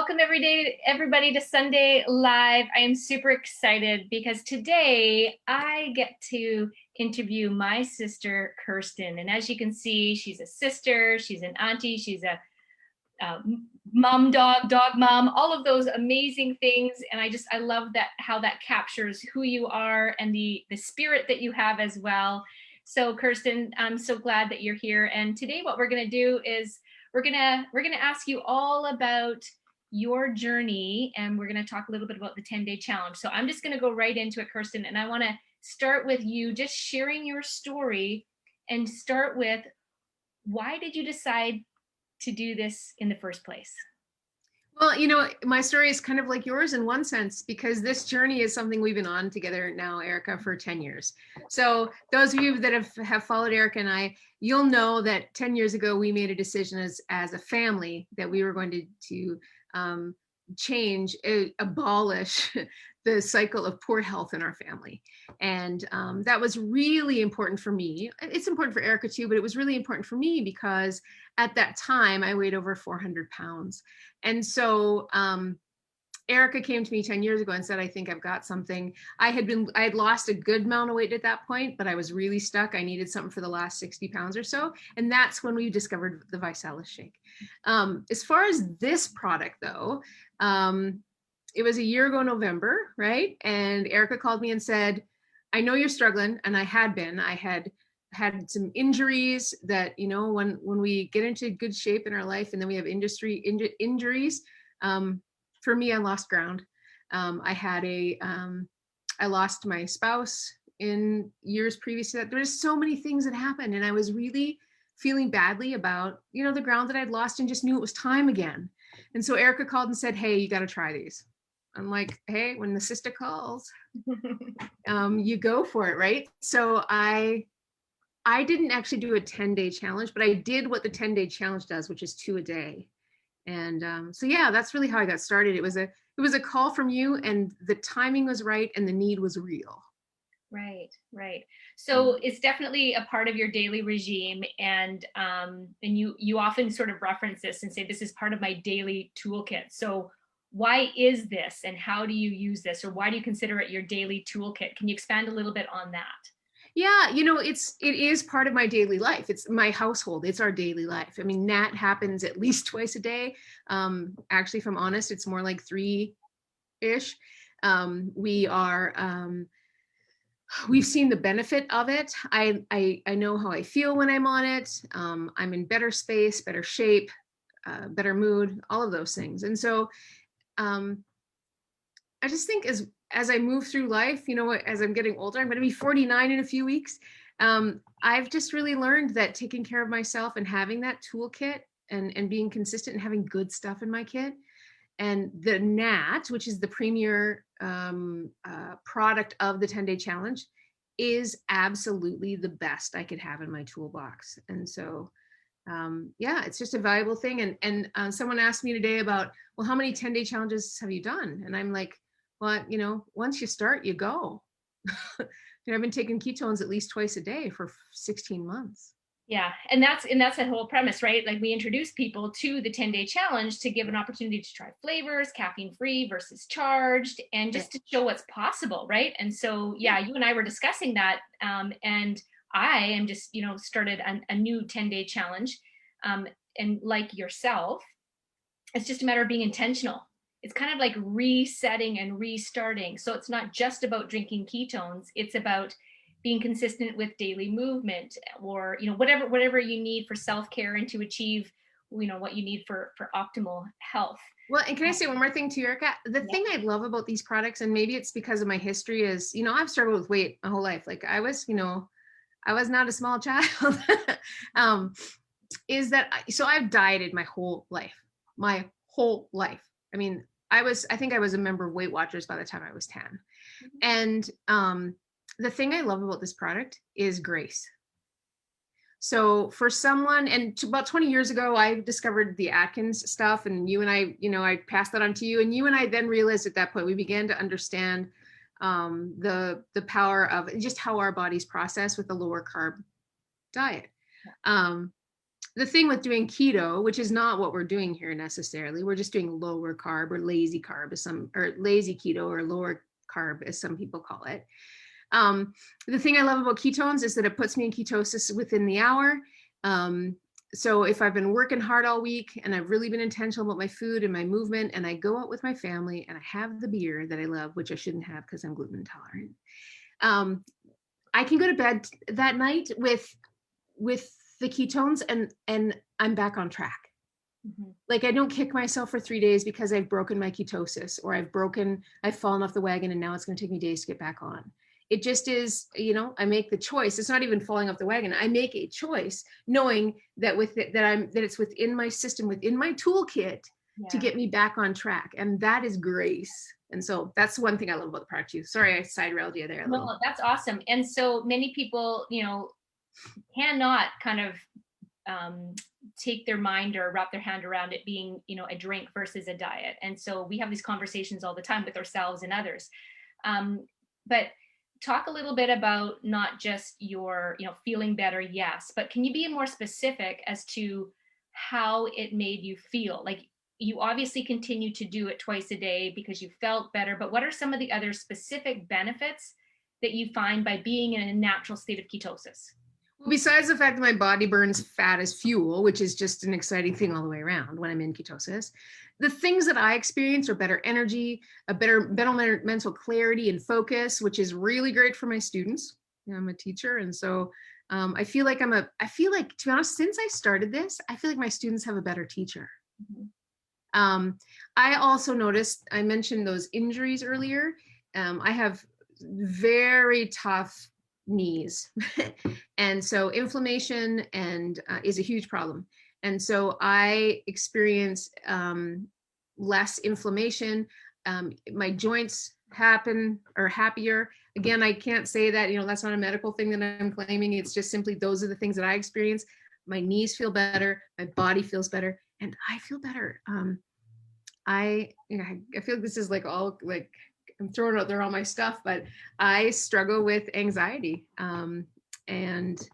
welcome everybody to Sunday Live. I am super excited because today I get to interview my sister, Kirsten. And as you can see, she's a sister, she's an auntie, she's a mom, dog mom, all of those amazing things. And I love that, how that captures who you are and the spirit that you have as well. So Kirsten, I'm so glad that you're here. And today what we're going to do is we're going to ask you all about your journey, and we're going to talk a little bit about the 10-day challenge. So I'm just going to go right into it, Kirsten, and I want to start with you just sharing your story and start with, why did you decide to do this in the first place? Well, my story is kind of like yours in one sense, because this journey is something we've been on together now, Erika, for 10 years. So those of you that have followed Erika and I, you'll know that 10 years ago, we made a decision as a family that we were going to abolish the cycle of poor health in our family. And that was really important for me. It's important for Erika too, but it was really important for me because at that time I weighed over 400 pounds. And so Erika came to me 10 years ago and said, I think I've got something. I had lost a good amount of weight at that point, but I was really stuck. I needed something for the last 60 pounds or so. And that's when we discovered the Visalis shake. As far as this product though, it was a year ago, November, right? And Erika called me and said, I know you're struggling. And I had been. I had some injuries that, when we get into good shape in our life and then we have injuries, for me, I lost ground. I lost my spouse in years previous to that. There's so many things that happened, and I was really feeling badly about, the ground that I'd lost, and just knew it was time again. And so Erika called and said, hey, you got to try these. I'm like, hey, when the sister calls, you go for it, right? So I didn't actually do a 10-day challenge, but I did what the 10-day challenge does, which is 2 a day. And so yeah, that's really how I got started. It was a call from you, and the timing was right, and the need was real. Right. So it's definitely a part of your daily regime, and you often sort of reference this and say, this is part of my daily toolkit. So why is this, and how do you use this, or why do you consider it your daily toolkit? Can you expand a little bit on that? Yeah, it is part of my daily life. It's my household. It's our daily life. I mean, that happens at least twice a day. Actually, if I'm honest, it's more like 3-ish. We've seen the benefit of it. I know how I feel when I'm on it. I'm in better space, better shape, better mood, all of those things. And so I just think as I move through life, as I'm getting older, I'm going to be 49 in a few weeks. I've just really learned that taking care of myself and having that toolkit and being consistent and having good stuff in my kit, and the NAT, which is the premier product of the 10-day challenge, is absolutely the best I could have in my toolbox. And so, yeah, it's just a valuable thing. And someone asked me today about, well, how many 10-day challenges have you done? And I'm like, well, once you start, you go. I've been taking ketones at least twice a day for 16 months. Yeah, and that's the whole premise, right? Like, we introduce people to the 10-day challenge to give an opportunity to try flavors, caffeine-free versus charged, and just to show what's possible, right? And so, yeah, you and I were discussing that, and I am just, started a new 10-day challenge, and like yourself, it's just a matter of being intentional. It's kind of like resetting and restarting. So it's not just about drinking ketones, it's about being consistent with daily movement, or whatever you need for self-care and to achieve what you need for optimal health. Well, and can I say one more thing to Erika? The thing I love about these products, and maybe it's because of my history, is I've struggled with weight my whole life. Like, I was not a small child. Is that so I've dieted my whole life. I mean, I think I was a member of Weight Watchers by the time I was 10. And the thing I love about this product is grace. So for someone, and about 20 years ago, I discovered the Atkins stuff, and you and I, I passed that on to you, and you and I then realized at that point, we began to understand the power of just how our bodies process with a lower carb diet. the thing with doing keto, which is not what we're doing here necessarily, we're just doing lower carb or lazy carb, or lazy keto, or lower carb, as some people call it. The thing I love about ketones is that it puts me in ketosis within the hour. So if I've been working hard all week and I've really been intentional about my food and my movement, and I go out with my family and I have the beer that I love, which I shouldn't have because I'm gluten intolerant, I can go to bed that night with the ketones, and I'm back on track. Mm-hmm. Like, I don't kick myself for 3 days because I've broken my ketosis, or I've fallen off the wagon and now it's going to take me days to get back on. It just is, I make the choice. It's not even falling off the wagon. I make a choice knowing that that it's within my system, within my toolkit, to get me back on track. And that is grace. And so that's one thing I love about the product too. Sorry, I side railed you there a little. No, that's awesome. And so many people, cannot kind of take their mind or wrap their hand around it being, a drink versus a diet. And so we have these conversations all the time with ourselves and others. But talk a little bit about not just your, feeling better, yes, but can you be more specific as to how it made you feel? Like, you obviously continue to do it twice a day because you felt better, but what are some of the other specific benefits that you find by being in a natural state of ketosis? Well, besides the fact that my body burns fat as fuel, which is just an exciting thing all the way around when I'm in ketosis, the things that I experience are better energy, a better mental clarity and focus, which is really great for my students. I'm a teacher. And so I feel like, to be honest, since I started this, I feel like my students have a better teacher. Mm-hmm. I also noticed, I mentioned those injuries earlier. I have very tough knees. And so inflammation is a huge problem. And so I experience less inflammation. My joints are happier. Again, I can't say that, that's not a medical thing that I'm claiming. It's just simply, those are the things that I experience. My knees feel better. My body feels better. And I feel better. I feel like this is I'm throwing out there all my stuff, but I struggle with anxiety and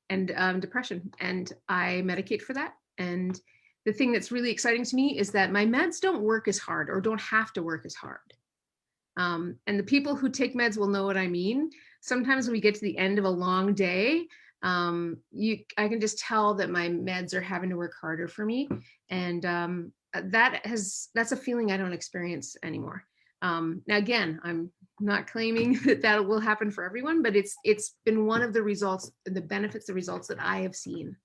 depression, and I medicate for that. And the thing that's really exciting to me is that my meds don't work as hard, or don't have to work as hard. And the people who take meds will know what I mean. Sometimes when we get to the end of a long day, I can just tell that my meds are having to work harder for me. And that's a feeling I don't experience anymore. Now, again, I'm not claiming that will happen for everyone, but it's been one of the results, the results that I have seen,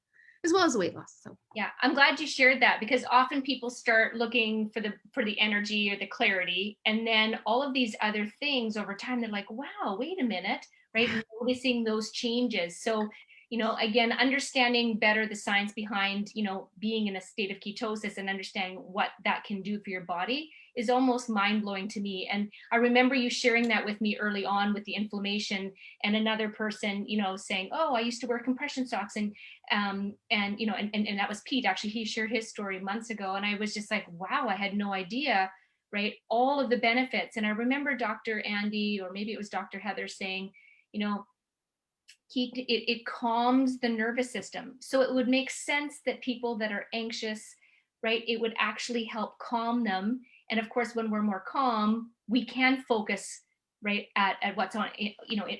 as well as the weight loss. So yeah, I'm glad you shared that, because often people start looking for the energy or the clarity, and then all of these other things over time, they're like, wow, wait a minute, right? Noticing those changes. So, again, understanding better the science behind, being in a state of ketosis and understanding what that can do for your body is almost mind-blowing to me. And I remember you sharing that with me early on with the inflammation, and another person, saying, oh, I used to wear compression socks, and that was Pete. Actually, he shared his story months ago, and I was just like, wow, I had no idea, right? All of the benefits. And I remember Dr. Andy, or maybe it was Dr. Heather, saying, it calms the nervous system. So it would make sense that people that are anxious, right, it would actually help calm them. And of course, when we're more calm, we can focus right at what's on,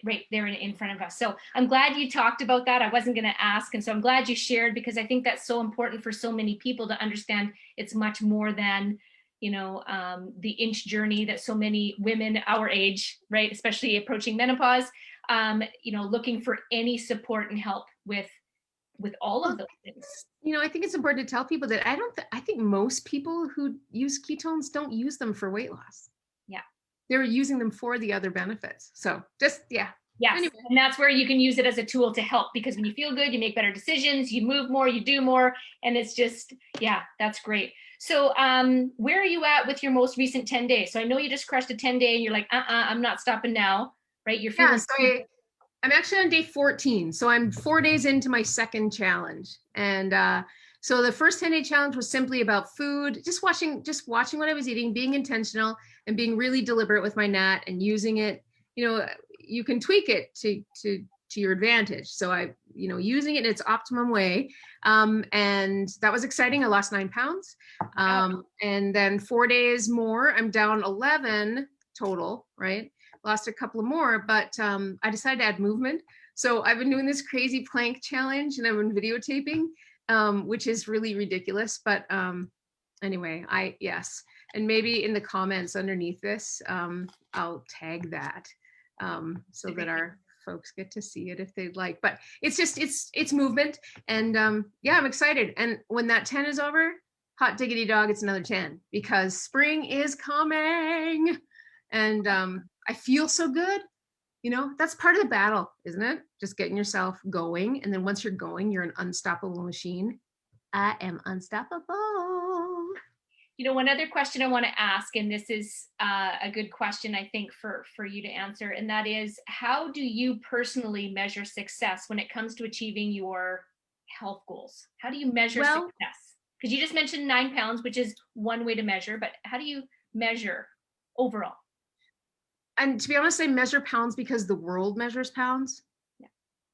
right there in front of us. So I'm glad you talked about that. I wasn't going to ask. And so I'm glad you shared, because I think that's so important for so many people to understand it's much more than, the inch journey that so many women our age, right, especially approaching menopause, looking for any support and help with all of those things. I think it's important to tell people that I think most people who use ketones don't use them for weight loss. Yeah. They're using them for the other benefits. So just, yeah. Yes. Anyway. And that's where you can use it as a tool to help, because when you feel good, you make better decisions, you move more, you do more. And it's just, yeah, that's great. So where are you at with your most recent 10 days? So I know you just crushed a 10-day and you're like, I'm not stopping now, right? You're feeling. Yeah, so I'm actually on day 14. So I'm 4 days into my second challenge. And so the first 10-day challenge was simply about food, just watching what I was eating, being intentional and being really deliberate with my NAT and using it. You can tweak it to your advantage. So I using it in its optimum way. And that was exciting. I lost 9 pounds. And then 4 days more, I'm down 11 total, right? Lost a couple of more, but I decided to add movement. So I've been doing this crazy plank challenge and I've been videotaping, which is really ridiculous. But anyway, yes. And maybe in the comments underneath this, I'll tag that so that our folks get to see it if they'd like. But it's just, it's movement. And yeah, I'm excited. And when that 10 is over, hot diggity dog, it's another 10 because spring is coming. And I feel so good. That's part of the battle, isn't it? Just getting yourself going. And then once you're going, you're an unstoppable machine. I am unstoppable. One other question I want to ask, and this is a good question, I think, for you to answer, and that is, how do you personally measure success when it comes to achieving your health goals? How do you measure success? Because you just mentioned 9 pounds, which is one way to measure, but how do you measure overall? And to be honest, I measure pounds because the world measures pounds.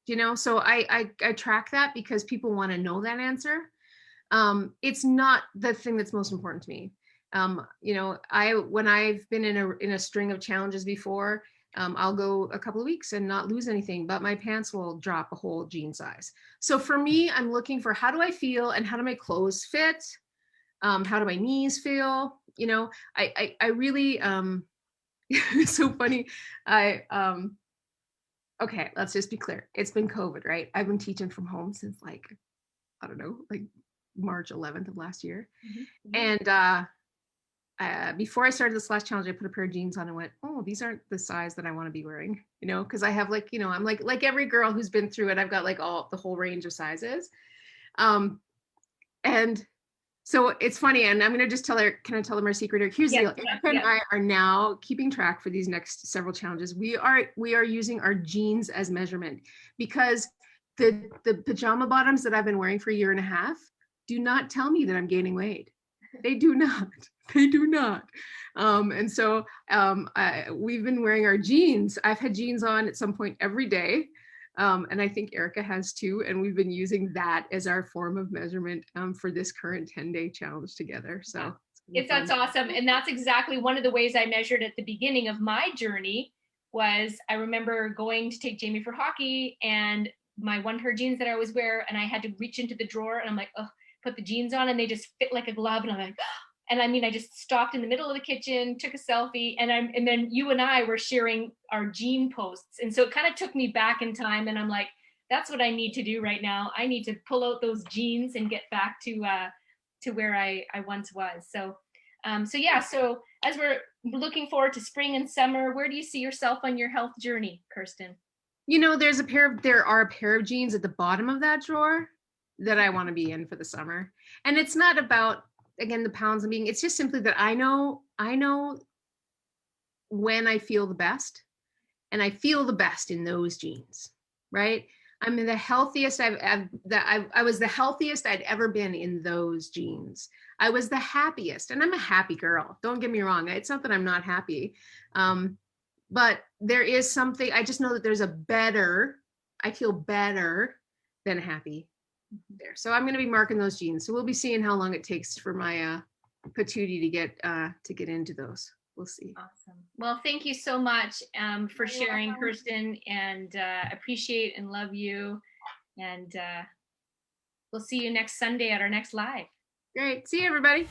Yeah. So I track that because people want to know that answer. It's not the thing that's most important to me. When I've been in a string of challenges before, I'll go a couple of weeks and not lose anything, but my pants will drop a whole jean size. So for me, I'm looking for how do I feel and how do my clothes fit? How do my knees feel? I really, it's so funny. Okay, let's just be clear. It's been COVID, right? I've been teaching from home since I don't know, March 11th of last year. Mm-hmm. And before I started this last challenge, I put a pair of jeans on and went, oh, these aren't the size that I want to be wearing, because I have I'm like every girl who's been through it. I've got the whole range of sizes. And so it's funny, and I'm going to just can I tell them our secret? Here's the deal. Erika and I are now keeping track for these next several challenges. We are using our jeans as measurement because the pajama bottoms that I've been wearing for a year and a half do not tell me that I'm gaining weight. They do not. They do not. And so we've been wearing our jeans. I've had jeans on at some point every day. And I think Erika has too. And we've been using that as our form of measurement for this current 10-day challenge together. So that's awesome. And that's exactly one of the ways I measured at the beginning of my journey. Was I remember going to take Jamie for hockey, and my one pair of jeans that I always wear, and I had to reach into the drawer, and I'm like, oh, put the jeans on, and they just fit like a glove, and I'm like, oh. And I just stopped in the middle of the kitchen, took a selfie, and then you and I were sharing our jean posts, and so it kind of took me back in time, and I'm like, that's what I need to do right now. I need to pull out those jeans and get back to where I once was. So as we're looking forward to spring and summer, where do you see yourself on your health journey, Kirsten? There are a pair of jeans at the bottom of that drawer that I want to be in for the summer. And it's not about, again, the pounds I'm being, it's just simply that I know when I feel the best, and I feel the best in those jeans, right? I'm the healthiest I was the healthiest I'd ever been in those jeans. I was the happiest, and I'm a happy girl. Don't get me wrong. It's not that I'm not happy. But there is something, I just know that I feel better than happy there. So I'm going to be marking those jeans. So we'll be seeing how long it takes for my patootie to get into those. We'll see. Awesome. Well, thank you so much for sharing, Kirsten, and appreciate and love you. And we'll see you next Sunday at our next live. Great. See you, everybody.